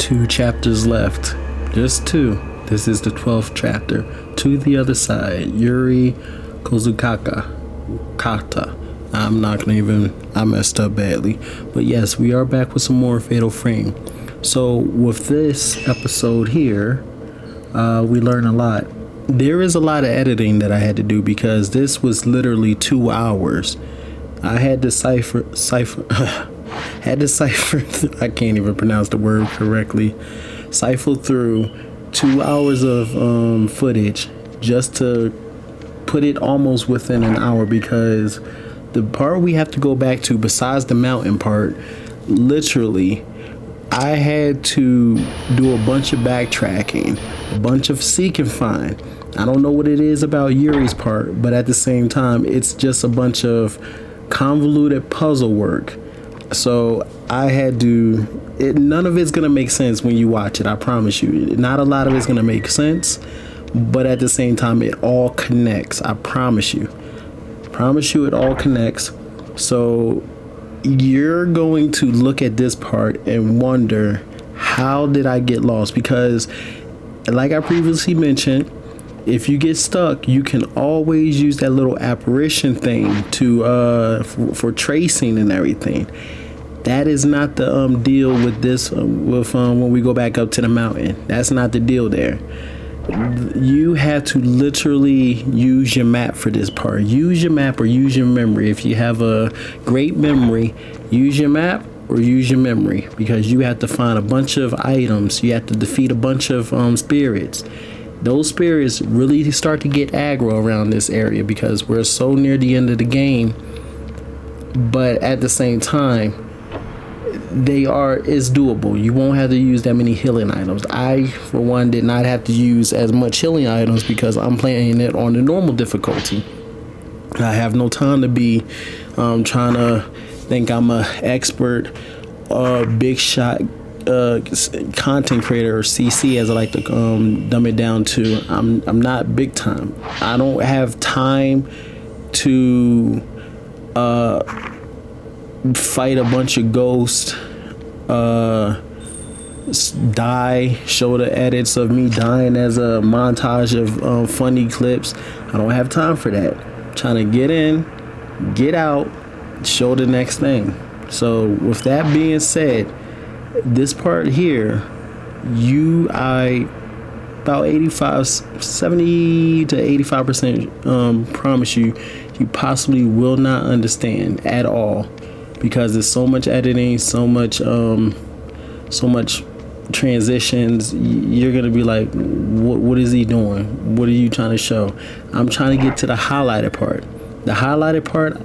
2 chapters left. Just 2. This is the 12th chapter. To the Other Side. Yuri Kozukaka. Kata. I'm not gonna even, I messed up badly. But yes, we are back with some more Fatal Frame. So with this episode here, we learn a lot. There is a lot of editing that I had to do because this was literally 2 hours. I had to cipher I can't even pronounce the word correctly. Cipher through 2 hours of footage just to put it almost within an hour, because the part we have to go back to besides the mountain part, literally I had to do a bunch of backtracking, a bunch of seek and find. I don't know what it is about Yuri's part, but at the same time, it's just a bunch of convoluted puzzle work. So I had to, none of it's going to make sense when you watch it, I promise you. Not a lot of it's going to make sense, but at the same time, it all connects. I promise you. Promise you it all connects. So you're going to look at this part and wonder, how did I get lost? Because like I previously mentioned, if you get stuck, you can always use that little apparition thing to for tracing and everything. That is not the deal with this when we go back up to the mountain. That's not the deal there. You have to literally use your map for this part. Use your map or use your memory. If you have a great memory, use your map or use your memory, because you have to find a bunch of items. You have to defeat a bunch of spirits. Those spirits really start to get aggro around this area because we're so near the end of the game. But at the same time, it's doable. You won't have to use that many healing items. I, for one, did not have to use as much healing items because I'm playing it on the normal difficulty. I have no time to be trying to think I'm an expert, big shot content creator, or CC as I like to dumb it down to. I'm not big time. I don't have time to fight a bunch of ghosts, die, show the edits of me dying as a montage of funny clips. I don't have time for that. I'm trying to get in, get out, show the next thing. So with that being said, this part here, about 70 to 85% promise you possibly will not understand at all, because there's so much editing, so much transitions. You're gonna be like, what is he doing? What are you trying to show? I'm trying to get to the highlighted part. The highlighted part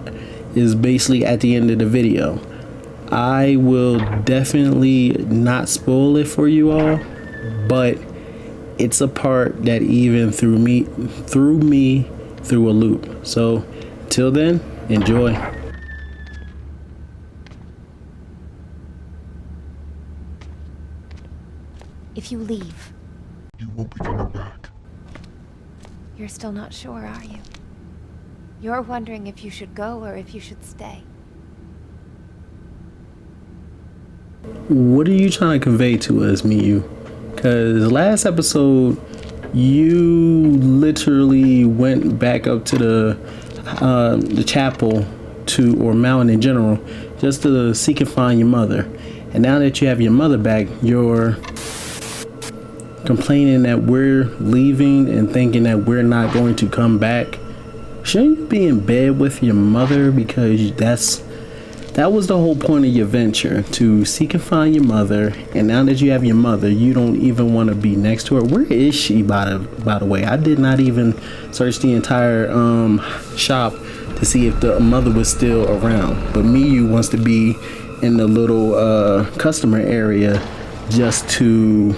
is basically at the end of the video. I will definitely not spoil it for you all, but it's a part that even threw me through a loop. So till then, enjoy. If you leave, you won't be coming back. You're still not sure, are you? You're wondering if you should go or if you should stay. What are you trying to convey to us, Miyu? Because last episode, you literally went back up to the chapel or mountain in general, just to seek and find your mother. And now that you have your mother back, you're complaining that we're leaving and thinking that we're not going to come back. Shouldn't you be in bed with your mother? Because that was the whole point of your venture, to seek and find your mother. And now that you have your mother, you don't even want to be next to her. Where is she, by the way? I did not even search the entire shop to see if the mother was still around. But Miyu wants to be in the little customer area just to,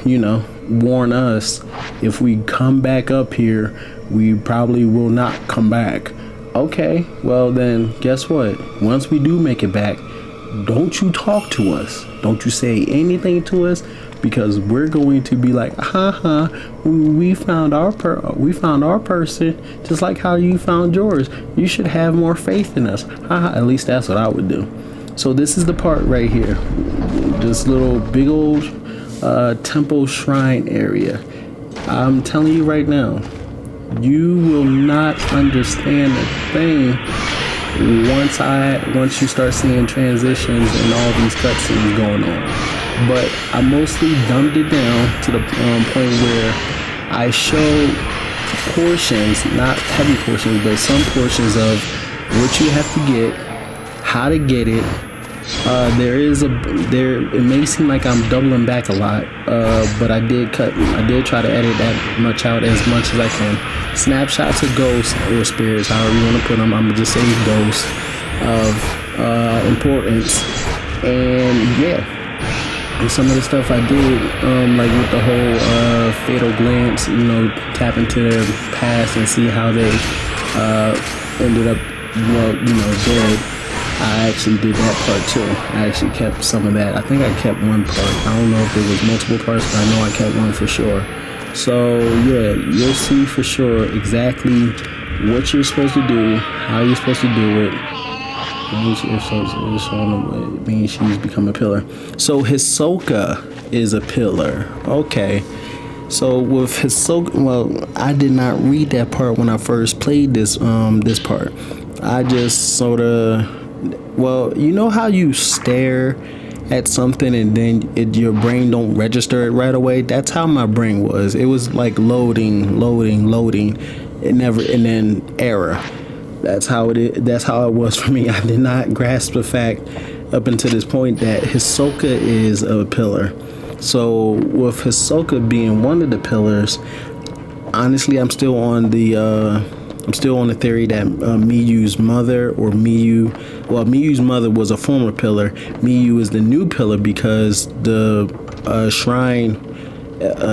warn us if we come back up here, we probably will not come back. Okay, well then, guess what? Once we do make it back, don't you talk to us. Don't you say anything to us, because we're going to be like, we found our person, just like how you found yours. You should have more faith in us. At least that's what I would do. So this is the part right here. This little big old temple shrine area. I'm telling you right now, you will not understand a thing once you start seeing transitions and all these cutscenes going on. But I mostly dumbed it down to the point where I show portions, not heavy portions, but some portions of what you have to get, how to get it. It may seem like I'm doubling back a lot, but I did try to edit that much out as much as I can. Snapshots of ghosts or spirits, however you want to put them, I'm gonna just say ghosts of importance. And yeah, and some of the stuff I did, like with the whole fatal glance, tap into their past and see how they ended up, dead. I actually did that part too. I actually kept some of that. I think I kept one part. I don't know if there was multiple parts, but I know I kept one for sure. So yeah, you'll see for sure exactly what you're supposed to do, how you're supposed to do it. It means she's become a pillar. So Hisoka is a pillar. Okay. So with Hisoka, well, I did not read that part when I first played this part. I just sort of, well, you know how you stare at something and then your brain don't register it right away? That's how my brain was. It was like loading. It never, and then error. That's how it was for me. I did not grasp the fact up until this point that Hisoka is a pillar. So with Hisoka being one of the pillars, honestly, I'm still on the theory that Miyu's mother Miyu's mother was a former pillar. Miyu is the new pillar because the shrine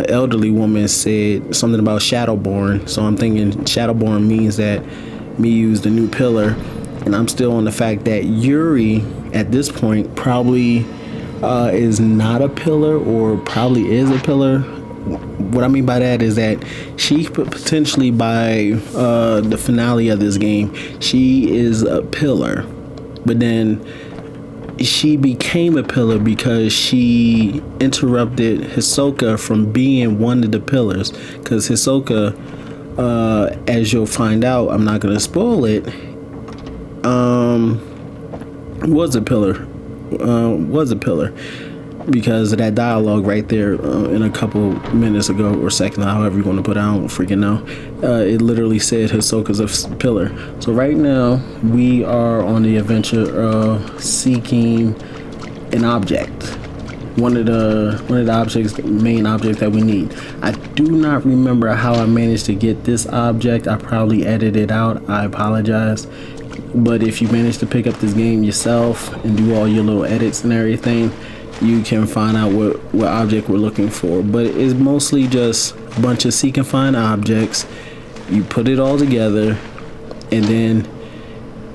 elderly woman said something about Shadowborn. So I'm thinking Shadowborn means that Miyu's the new pillar. And I'm still on the fact that Yuri at this point probably is not a pillar or probably is a pillar. What I mean by that is that she potentially by the finale of this game, she is a pillar, but then she became a pillar because she interrupted Hisoka from being one of the pillars. Because Hisoka, as you'll find out, I'm not gonna spoil it, was a pillar. Because of that dialogue right there in a couple minutes ago or seconds, however you want to put it, I don't freaking know. It literally said Hisoka's a pillar. So right now we are on the adventure of seeking an object. One of the main objects that we need. I do not remember how I managed to get this object. I probably edited it out. I apologize. But if you manage to pick up this game yourself and do all your little edits and everything, you can find out what object we're looking for. But it's mostly just a bunch of seek and find objects. You put it all together and then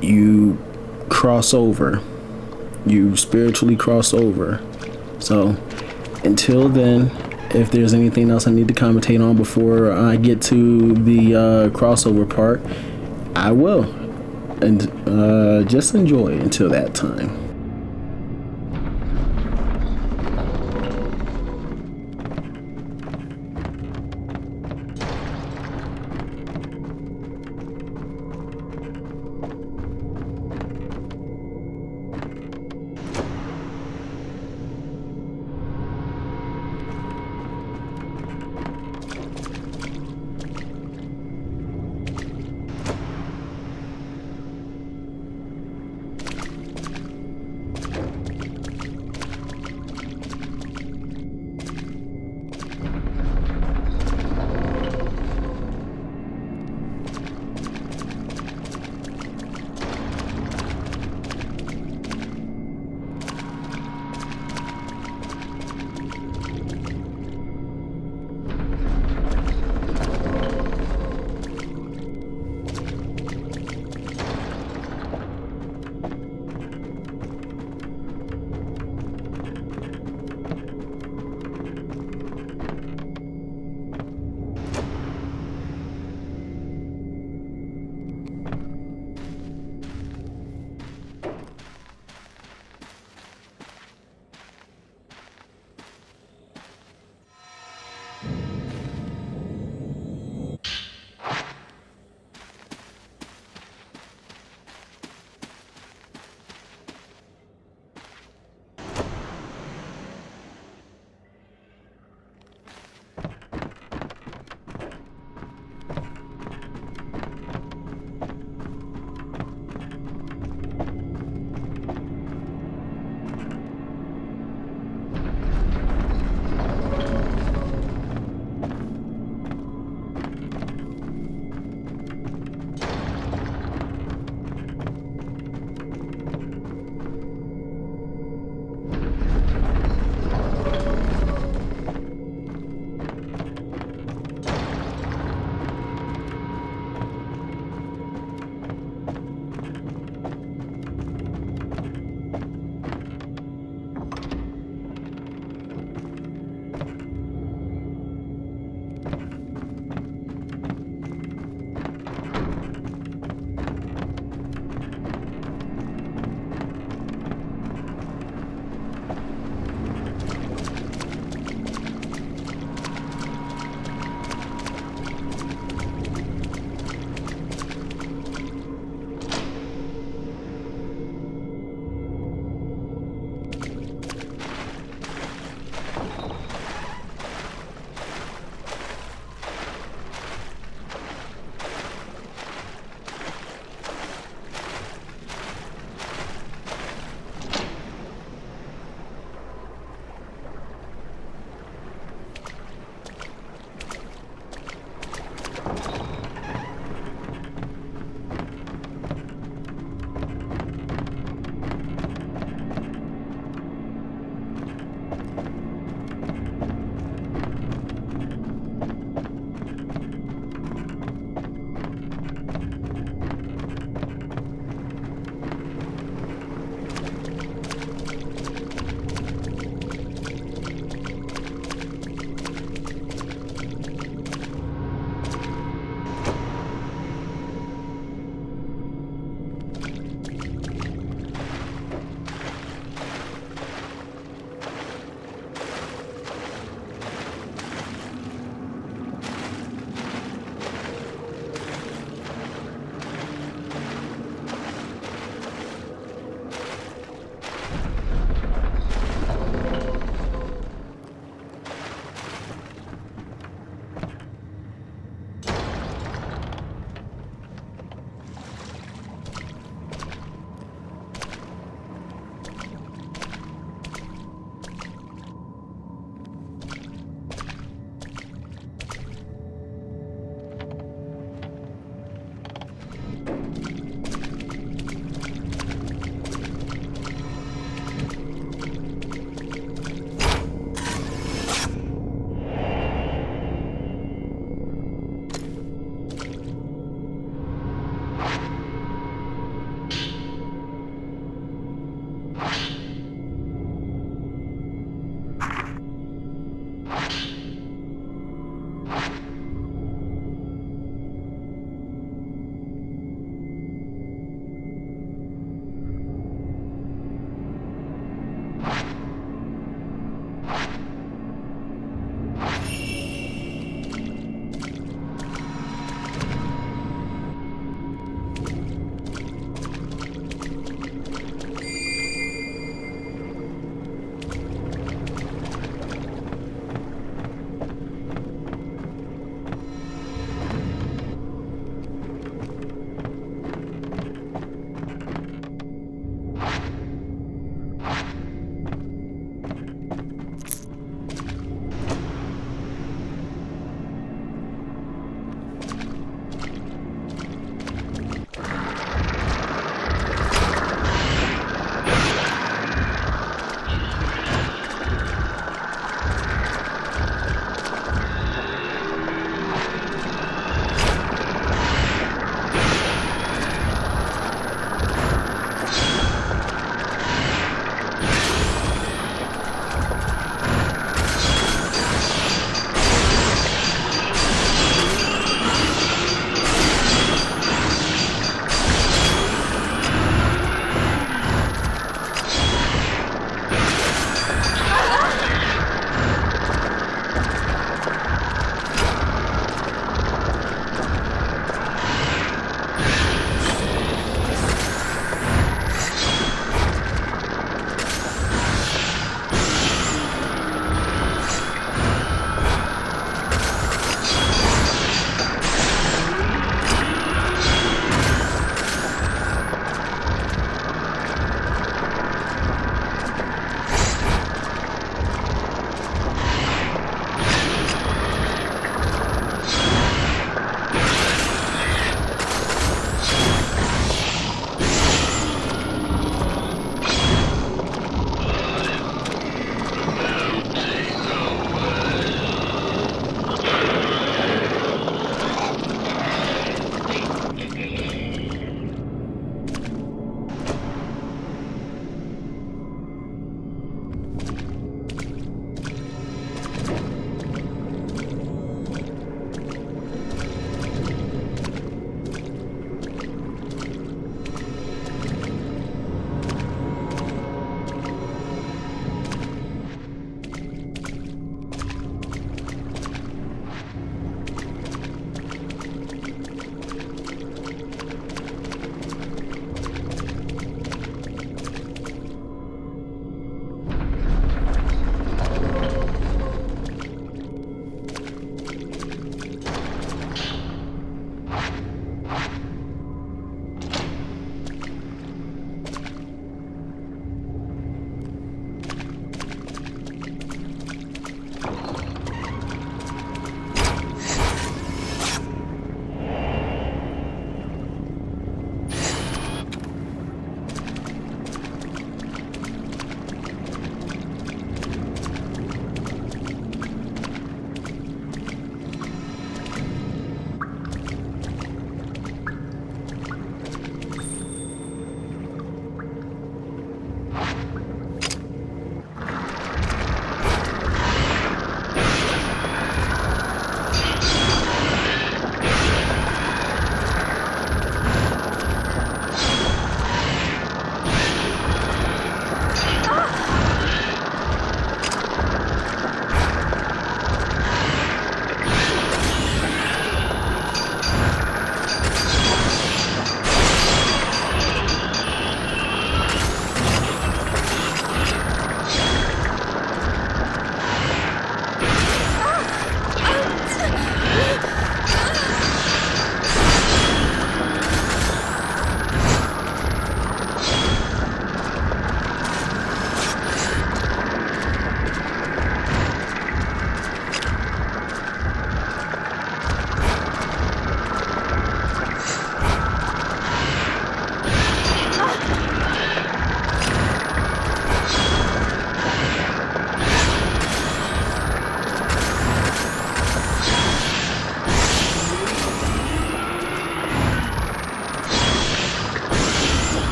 you cross over. You spiritually cross over. So until then, if there's anything else I need to commentate on before I get to the crossover part, I will. And just enjoy until that time.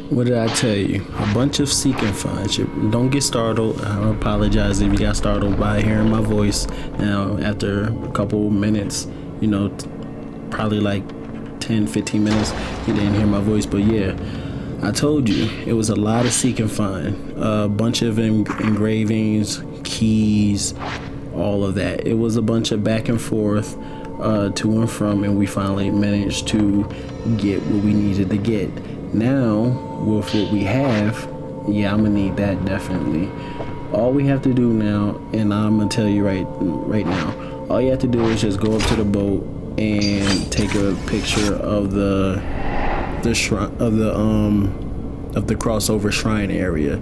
What did I tell you? A bunch of seeking fun. Don't get startled. I apologize if you got startled by hearing my voice. Now, after a couple minutes, probably like 10, 15 minutes, you didn't hear my voice. But yeah, I told you, it was a lot of seek and find. A bunch of engravings, keys, all of that. It was a bunch of back and forth, to and from, and we finally managed to get what we needed to get. Now, with what we have, yeah, I'm gonna need that definitely. All we have to do now, and I'm gonna tell you right now, all you have to do is just go up to the boat and take a picture of the shrine of the crossover shrine area.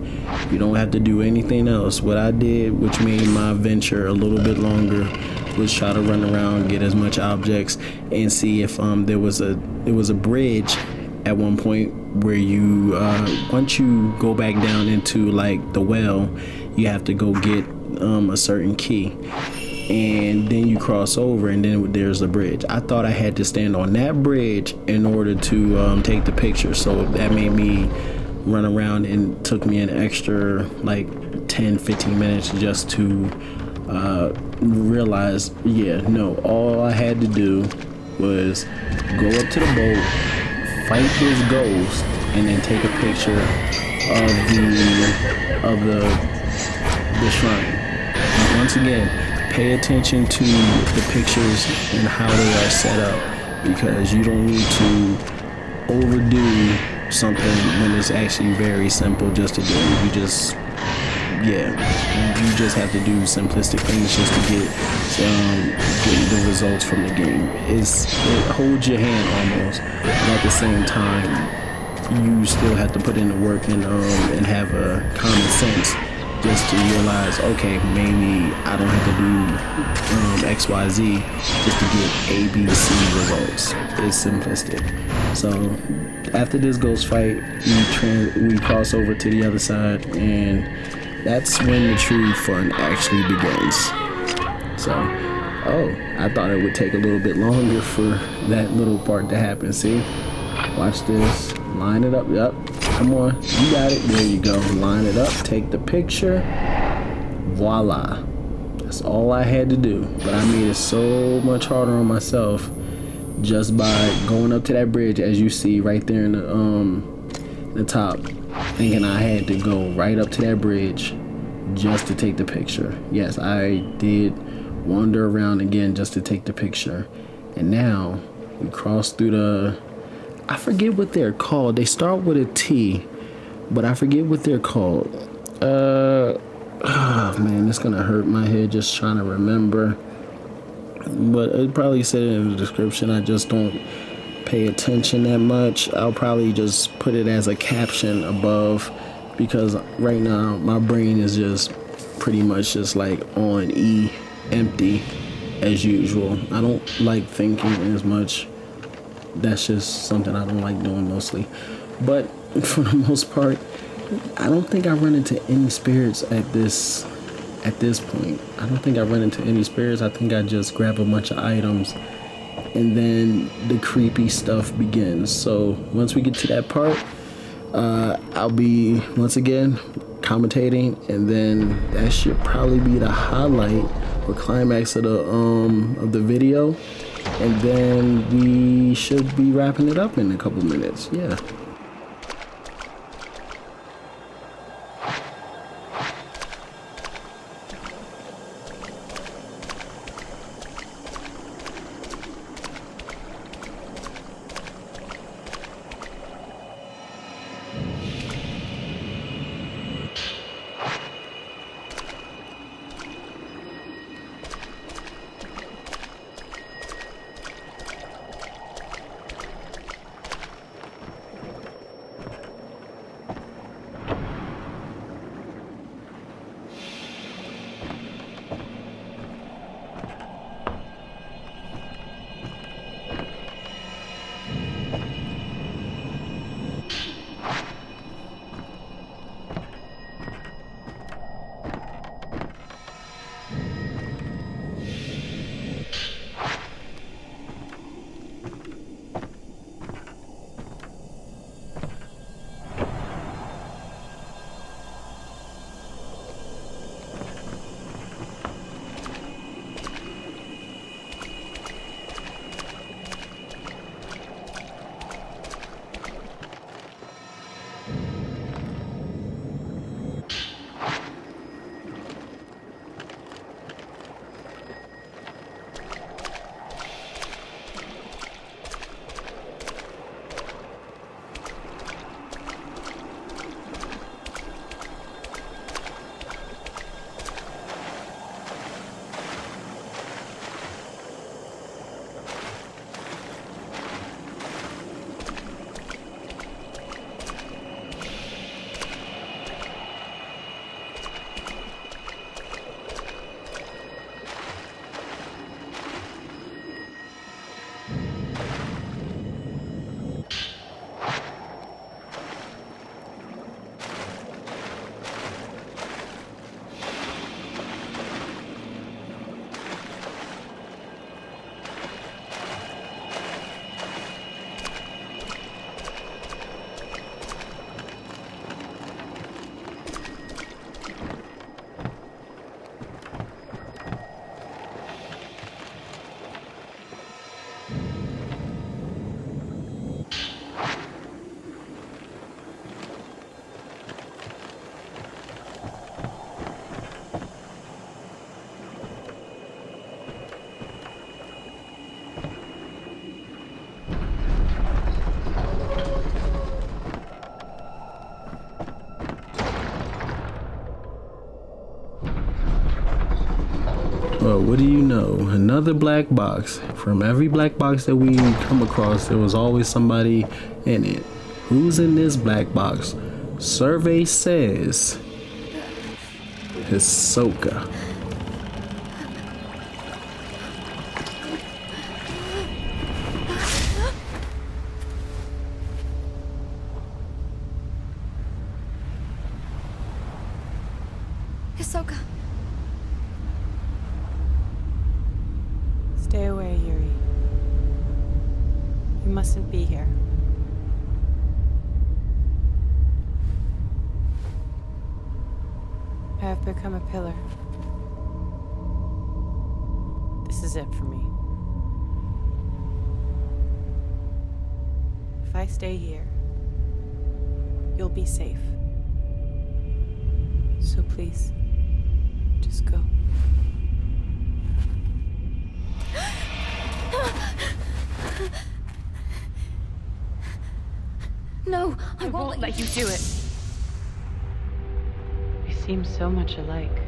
You don't have to do anything else. What I did, which made my venture a little bit longer, was try to run around, get as much objects, and see if there was a bridge at one point where you once you go back down into like the well, you have to go get a certain key, and then you cross over, and then there's a bridge. I thought I had to stand on that bridge in order to take the picture, so that made me run around and took me an extra like 10-15 minutes just to realize, yeah, no, all I had to do was go up to the boat, fight this ghost, and then take a picture of the shrine. And once again, pay attention to the pictures and how they are set up, because you don't need to overdo something when it's actually very simple just to do. You just have to do simplistic things just to get the results from the game. It holds your hand almost, but at the same time, you still have to put in the work and have a common sense just to realize, okay, maybe I don't have to do X, Y, Z just to get A, B, C results. It's simplistic. So after this ghost fight, we cross over to the other side, and that's when the true fun actually begins. So, I thought it would take a little bit longer for that little part to happen. See? Watch this. Line it up. Yep. Come on. You got it. There you go. Line it up. Take the picture. Voila. That's all I had to do. But I made it so much harder on myself just by going up to that bridge, as you see right there in the top, thinking I had to go right up to that bridge just to take the picture. Yes, I did wander around again just to take the picture. And now we cross through I forget what they're called. They start with a T, but I forget what they're called. Oh man, it's gonna hurt my head just trying to remember. But it probably said it in the description. I just don't pay attention that much. I'll probably just put it as a caption above, because right now my brain is just pretty much just like on E, empty as usual. I don't like thinking as much. That's just something I don't like doing mostly. But for the most part, I don't think I run into any spirits at this point. I don't think I run into any spirits. I think I just grab a bunch of items, and then the creepy stuff begins. So once we get to that part, I'll be once again commentating, and then that should probably be the highlight or climax of the video, and then we should be wrapping it up in a couple minutes. Yeah. what do you know? Another black box. From every black box that we come across, there was always somebody in it. Who's in this black box? Survey says Hisoka. Hisoka. Stay away, Yuri. You mustn't be here. I have become a pillar. This is it for me. If I stay here, you'll be safe. So please, just go. No, I I won't won't let you do it. We seem so much alike.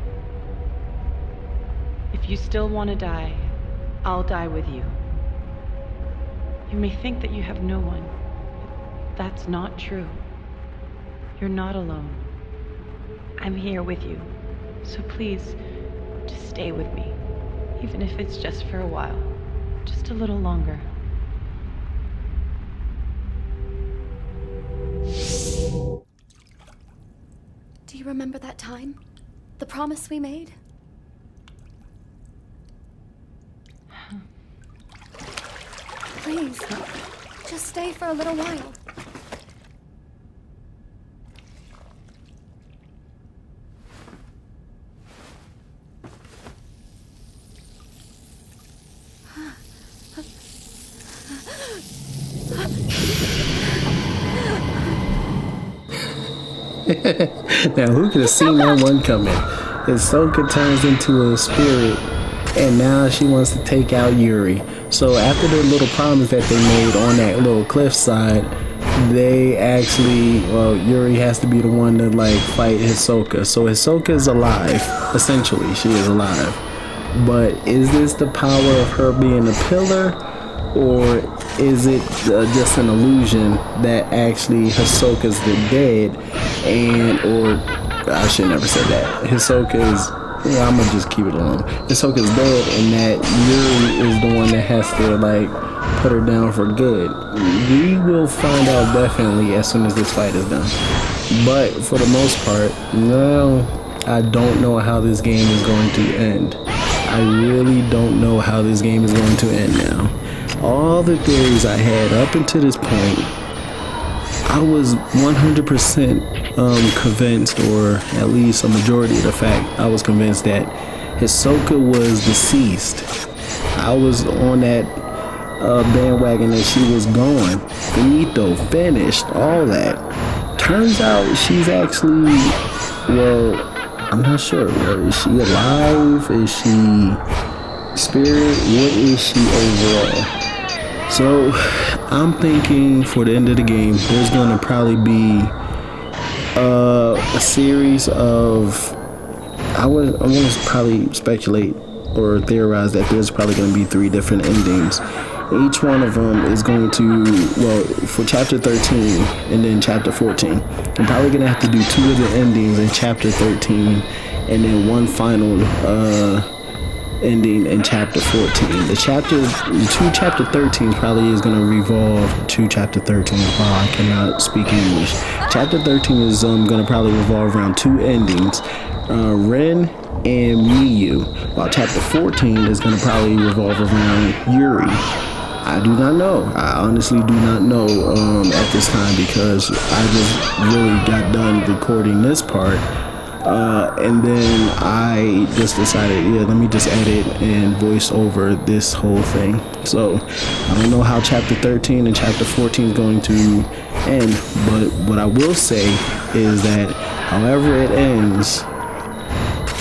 If you still want to die, I'll die with you. You may think that you have no one, but that's not true. You're not alone. I'm here with you. So please, just stay with me. Even if it's just for a while. Just a little longer. Do you remember that time? The promise we made? Please, just stay for a little while. Now, who could have seen that one coming? Hisoka turns into a spirit, and now she wants to take out Yuri. So after the little promise that they made on that little cliffside, they actually, well, Yuri has to be the one to like fight Hisoka. So Hisoka is alive, essentially, she is alive. But is this the power of her being a pillar, or is it just an illusion that actually Hisoka's the dead, and or I should never say that. Hisoka is, yeah, I'm gonna just keep it alone. Hisoka's dead, and that Yuri is the one that has to like put her down for good. We will find out definitely as soon as this fight is done. But for the most part, no, I don't know how this game is going to end. I really don't know how this game is going to end now. All the theories I had up until this point, I was 100% convinced, or at least a majority of the fact, I was convinced that Hisoka was deceased. I was on that bandwagon that she was gone. Finito, finished, all that. Turns out she's actually, well, I'm not sure. Is she alive? Is she spirit? What is she overall? So I'm thinking for the end of the game, there's going to probably be a series of, I want to probably speculate or theorize that there's probably going to be 3 different endings. Each one of them is going to, well, for chapter 13 and then chapter 14, I'm probably going to have to do 2 of the endings in chapter 13 and then one final ending in chapter 14. The 2 chapter 13 probably is going to revolve to chapter 13. Wow, I cannot speak English. Chapter 13 is going to probably revolve around 2 endings, Ren and Miyu, while chapter 14 is going to probably revolve around Yuri. I do not know. I honestly do not know at this time, because I just really got done recording this part. And then I just decided, yeah, let me just edit and voice over this whole thing. So I don't know how chapter 13 and chapter 14 is going to end, but what I will say is that however it ends,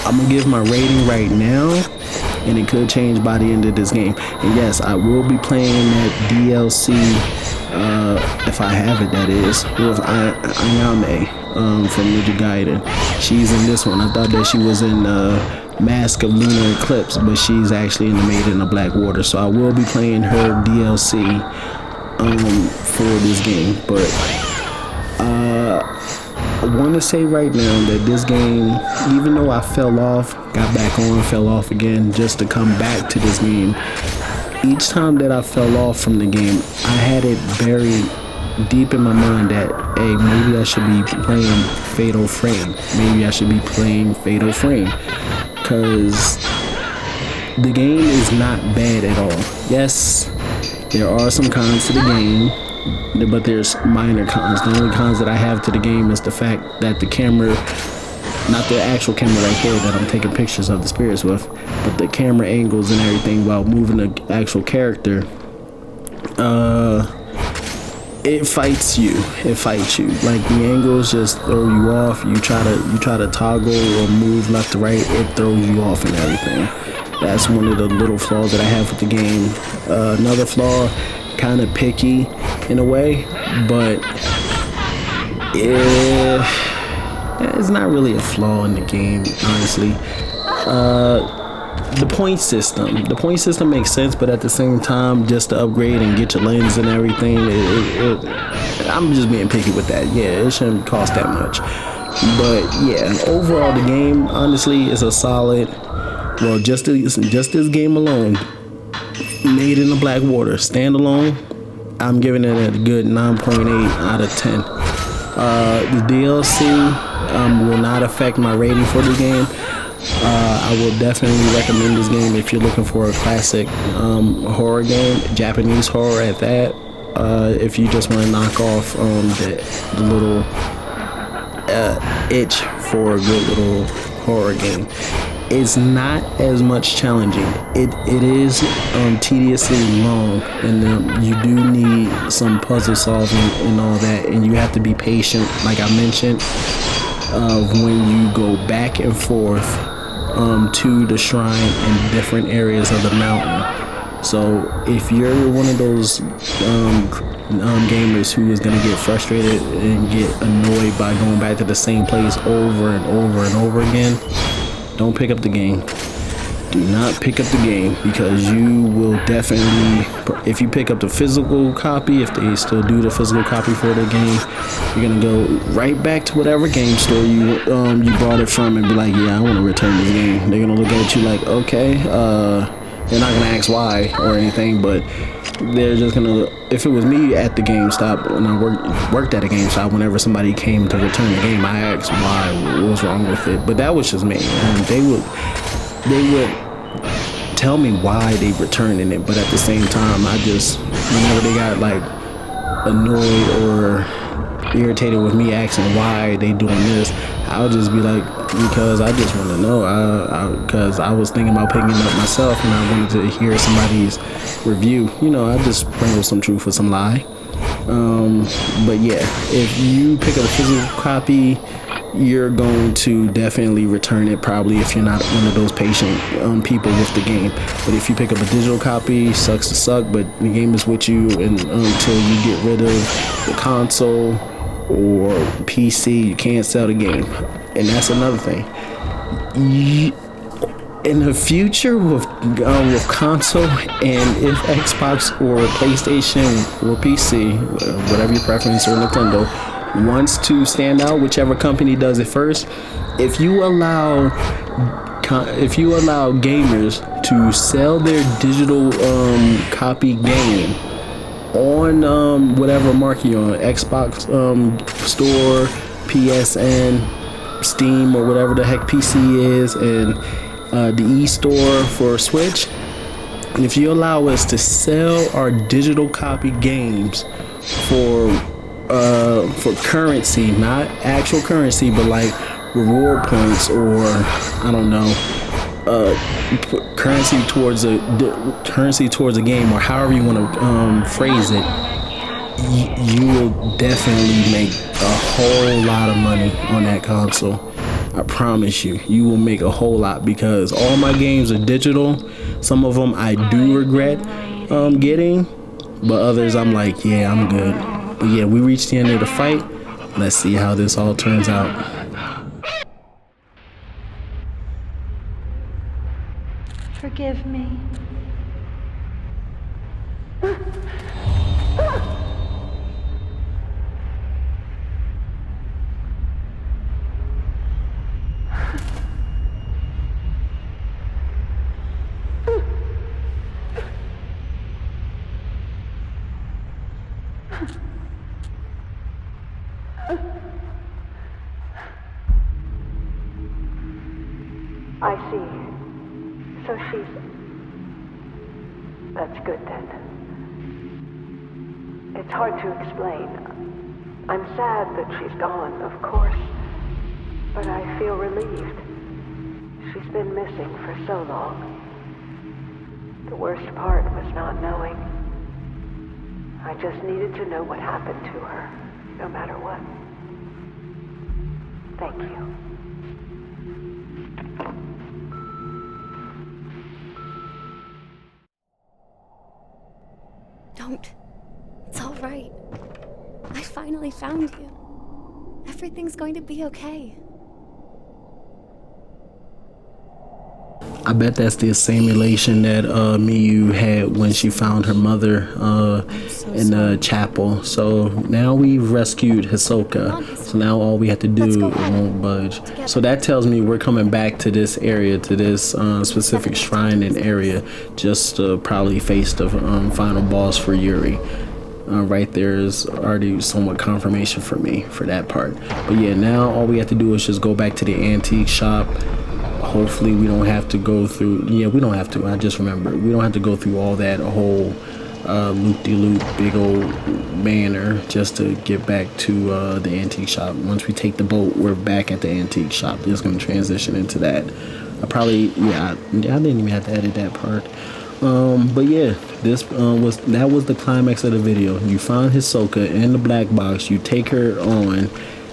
I'm gonna give my rating right now, and it could change by the end of this game. And yes, I will be playing that DLC, if I have it, that is, with Ayame from Ninja Gaiden. She's in this one. I thought that she was in Mask of Lunar Eclipse, but she's actually in the Maiden of Blackwater. So I will be playing her DLC for this game. But I want to say right now that this game, even though I fell off, got back on, fell off again, just to come back to this game, each time that I fell off from the game, I had it buried deep in my mind that, hey, maybe I should be playing Fatal Frame. Maybe I should be playing Fatal Frame. Because the game is not bad at all. Yes, there are some cons to the game, but there's minor cons. The only cons that I have to the game is the fact that the camera, not the actual camera right there that I'm taking pictures of the spirits with, but the camera angles and everything while moving the actual character, it fights you. Like the angles just throw you off. You try to toggle or move left to right, it throws you off and everything. That's one of the little flaws that I have with the game. Another flaw, kind of picky in a way, but it's not really a flaw in the game, honestly. The point system makes sense, but at the same time, just to upgrade and get your lens and everything, I'm just being picky with that. Yeah, it shouldn't cost that much. But yeah, overall the game honestly is a solid, well, just this game alone, Maiden of Blackwater standalone, I'm giving it a good 9.8 out of 10. The DLC will not affect my rating for the game. I will definitely recommend this game if you're looking for a classic horror game, Japanese horror at that. If you just want to knock off the little itch for a good little horror game. It's not as much challenging. It is tediously long, and you do need some puzzle solving and all that, and you have to be patient, like I mentioned, when you go back and forth to the shrine in different areas of the mountain. So if you're one of those gamers who is going to get frustrated and get annoyed by going back to the same place over and over and over again, don't pick up the game. Do not pick up the game, because you will definitely, if you pick up the physical copy, if they still do the physical copy for the game, you're gonna go right back to whatever game store you bought it from and be like, yeah, I want to return this game. They're gonna look at you like, okay, they're not gonna ask why or anything, but they're just gonna, if it was me at the GameStop, when I worked at a GameStop, whenever somebody came to return the game, I asked why, what was wrong with it. But that was just me, and they would tell me why they returning it, but at the same time, I just, whenever they got like annoyed or irritated with me asking why they doing this, I would just be like, because I just want to know, because I was thinking about picking it up myself and I wanted to hear somebody's review. You know, I just sprinkle some truth with some lie. But yeah, if you pick up a physical copy, you're going to definitely return it, probably, if you're not one of those patient people with the game. But if you pick up a digital copy, sucks to suck, but the game is with you and until you get rid of the console or PC, you can't sell the game. And that's another thing. In the future with console, and if Xbox or PlayStation or PC, whatever your preference, or Nintendo, wants to stand out, whichever company does it first, if you allow gamers to sell their digital copy game on whatever market you're on, Xbox store, PSN, Steam, or whatever the heck PC is, and the e-store for Switch, and if you allow us to sell our digital copy games for currency, not actual currency, but like reward points, or I don't know, currency towards a game, or however you want to phrase it, you will definitely make a whole lot of money on that console. I promise you, you will make a whole lot, because all my games are digital. Some of them I do regret getting, but others I'm like, yeah, I'm good. But yeah, we reached the end of the fight. Let's see how this all turns out. forgive me? I see. So she's... That's good then. It's hard to explain. I'm sad that she's gone, of course, but I feel relieved. She's been missing for so long. The worst part was not knowing. I just needed to know what happened to her, no matter what. Thank you. Don't. It's all right. I finally found you. Everything's going to be okay. I bet that's the same elation that Miyu had when she found her mother in the chapel. So now we've rescued Hisoka. So now all we have to do is won't budge. So that tells me we're coming back to this area, to this specific shrine and area, just to probably face the final boss for Yuri. Right there is already somewhat confirmation for me for that part. But yeah, now all we have to do is just go back to the antique shop. Hopefully we don't have to go through, we don't have to, I just remembered, we don't have to go through all that whole loop-de-loop big old manor just to get back to the antique shop. Once we take the boat, we're back at the antique shop. Just going to transition into that. I probably, I didn't even have to edit that part. But yeah, that was the climax of the video. You find Hisoka in the black box, you take her on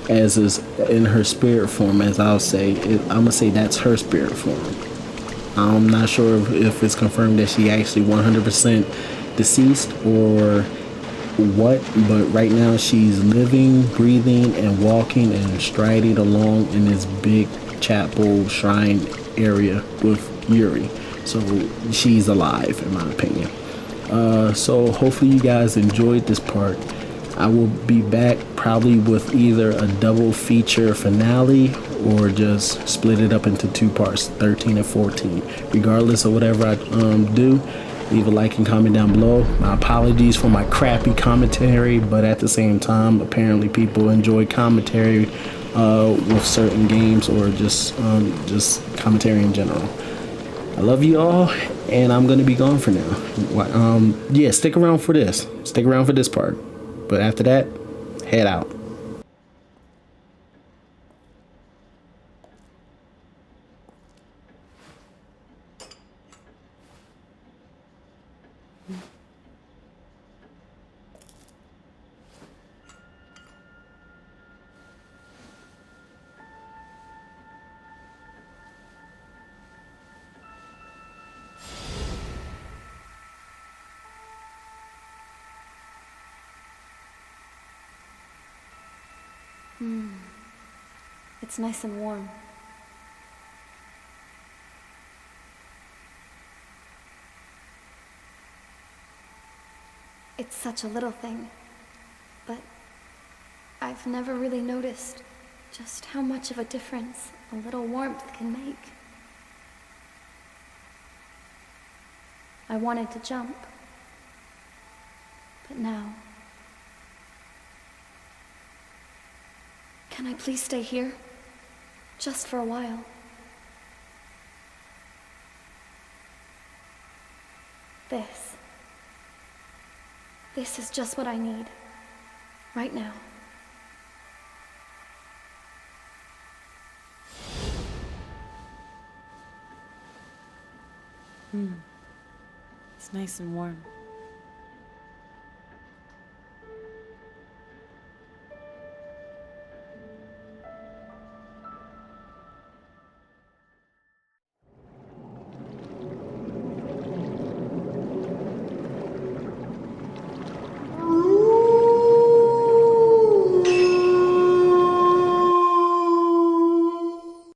as is in her spirit form, as I'll say. I'm gonna say that's her spirit form. I'm not sure if it's confirmed that she actually 100% deceased or what, but right now she's living, breathing, and walking and striding along in this big chapel shrine area with Yuri. So she's alive, in my opinion. So hopefully you guys enjoyed this part. I will be back probably with either a double feature finale or just split it up into two parts, 13 and 14. Regardless of whatever I do, leave a like and comment down below. My apologies for my crappy commentary, but at the same time, apparently people enjoy commentary with certain games or just commentary in general. I love you all, and I'm gonna be gone for now. Yeah, stick around for this. Stick around for this part. But after that, head out. It's nice and warm. It's such a little thing, but I've never really noticed just how much of a difference a little warmth can make. I wanted to jump, but now... Can I please stay here? Just for a while. This is just what I need. Right now. It's nice and warm.